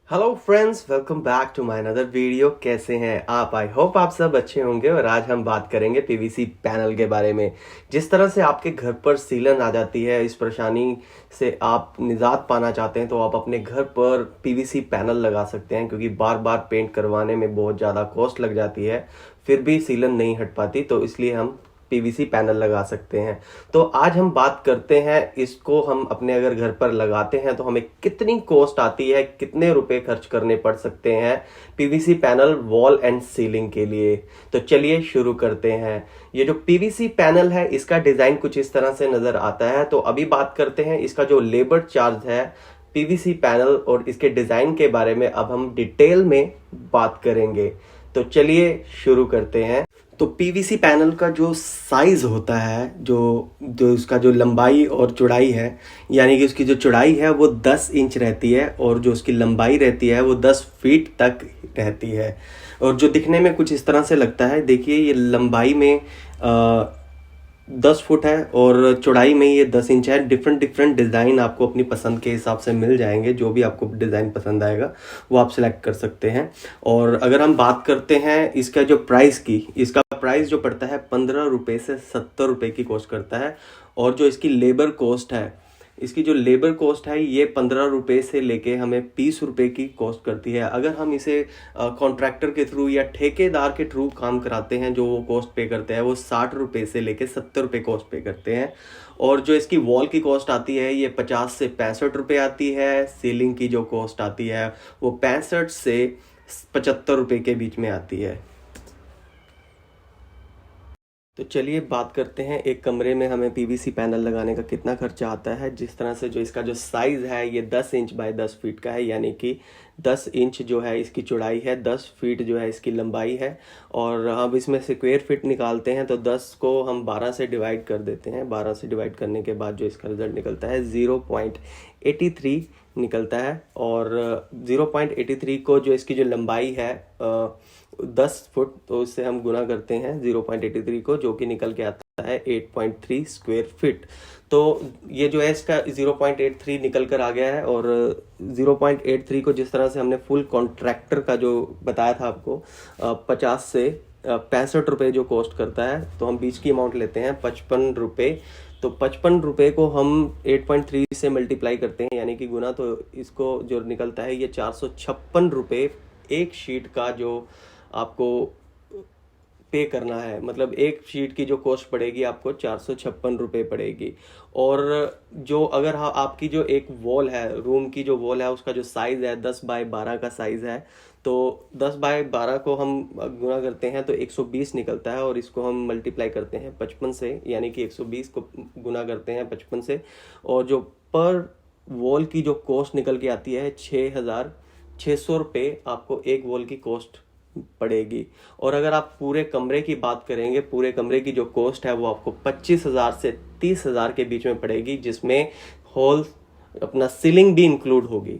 Hello friends, welcome back to my another video. कैसे हैं आप? आई होप आप सब अच्छे होंगे। और आज हम बात करेंगे पीवीसी पैनल के बारे में। जिस तरह से आपके घर पर सीलन आ जाती है, इस परेशानी से आप निजात पाना चाहते हैं तो आप अपने घर पर पीवीसी पैनल लगा सकते हैं, क्योंकि बार बार पेंट करवाने में बहुत ज़्यादा कॉस्ट लग जाती है, फिर भी सीलन नहीं हट पाती। तो इसलिए हम पीवीसी पैनल लगा सकते हैं। तो आज हम बात करते हैं, इसको हम अपने अगर घर पर लगाते हैं तो हमें कितनी कॉस्ट आती है, कितने रुपए खर्च करने पड़ सकते हैं PVC panel wall and ceiling के लिए। तो चलिए शुरू करते हैं। ये जो पीवीसी पैनल है, इसका डिजाइन कुछ इस तरह से नजर आता है। तो अभी बात करते हैं इसका जो लेबर चार्ज है पीवीसी पैनल और इसके डिजाइन के बारे में। अब हम डिटेल में बात करेंगे। तो चलिए शुरू करते हैं। तो पीवीसी पैनल का जो साइज होता है, जो जो उसका जो लंबाई और चौड़ाई है, यानी कि उसकी जो चौड़ाई है वो 10 इंच रहती है और जो उसकी लंबाई रहती है वो 10 फीट तक रहती है। और जो दिखने में कुछ इस तरह से लगता है, देखिए ये लंबाई में 10 फुट है और चौड़ाई में ये 10 इंच है। डिफरेंट डिफरेंट डिज़ाइन आपको अपनी पसंद के हिसाब से मिल जाएंगे। जो भी आपको डिज़ाइन पसंद आएगा वो आप सिलेक्ट कर सकते हैं। और अगर हम बात करते हैं इसका जो प्राइस की, इसका प्राइस जो पड़ता है 15 रुपये से 70 रुपये की कॉस्ट करता है। और जो इसकी लेबर कॉस्ट है, इसकी जो लेबर कॉस्ट है ये 15 रुपये से लेके हमें 20 रुपये की कॉस्ट करती है। अगर हम इसे कॉन्ट्रैक्टर के थ्रू या ठेकेदार के थ्रू काम कराते हैं, जो वो कॉस्ट पे करते हैं वो 60 रुपये से लेके 70 रुपये कॉस्ट पे करते हैं। और जो इसकी वॉल की कॉस्ट आती है ये 50 से 65 रुपये आती है। सीलिंग की जो कॉस्ट आती है वो 65 से 75 रुपये के बीच में आती है। तो चलिए बात करते हैं एक कमरे में हमें पीवीसी पैनल लगाने का कितना खर्चा आता है। जिस तरह से जो इसका जो साइज़ है ये 10 इंच बाय 10 फीट का है, यानी कि 10 इंच जो है इसकी चौड़ाई है, 10 फीट जो है इसकी लंबाई है। और अब इसमें स्क्वायर फीट निकालते हैं तो 10 को हम 12 से डिवाइड कर देते हैं। 12 से डिवाइड करने के बाद जो इसका रिजल्ट निकलता है 0.83 निकलता है। और 0.83 को जो इसकी जो लंबाई है 10 फुट, तो इससे हम गुना करते हैं 0.83 को, जो कि निकल के आता है 8.3 स्क्वायर फीट। तो ये जो है इसका 0.83 निकल कर आ गया है। और 0.83 को जिस तरह से हमने फुल कॉन्ट्रैक्टर का जो बताया था आपको 50 से 65 रुपये जो कॉस्ट करता है, तो हम बीच की अमाउंट लेते हैं 55 रुपये। तो 55 रुपये को हम 8.3 से मल्टीप्लाई करते हैं, यानी कि गुना, तो इसको जो निकलता है ये 456 रुपये एक शीट का जो आपको पे करना है। मतलब एक शीट की जो कॉस्ट पड़ेगी आपको 456 रुपये पड़ेगी। और जो अगर आपकी जो एक वॉल है, रूम की जो वॉल है, उसका जो साइज़ है 10 बाय 12 का साइज़ है, तो 10 बाय 12 को हम गुना करते हैं तो 120 निकलता है। और इसको हम मल्टीप्लाई करते हैं 55 से, यानी कि 120 को गुना करते हैं 55 से। और जो पर वॉल की जो कॉस्ट निकल के आती है 6,600 रुपये आपको एक वॉल की कॉस्ट पड़ेगी। और अगर आप पूरे कमरे की बात करेंगे, पूरे कमरे की जो कॉस्ट है वो आपको 25,000 से 30,000 के बीच में पड़ेगी, जिसमें होल अपना सीलिंग भी इंक्लूड होगी।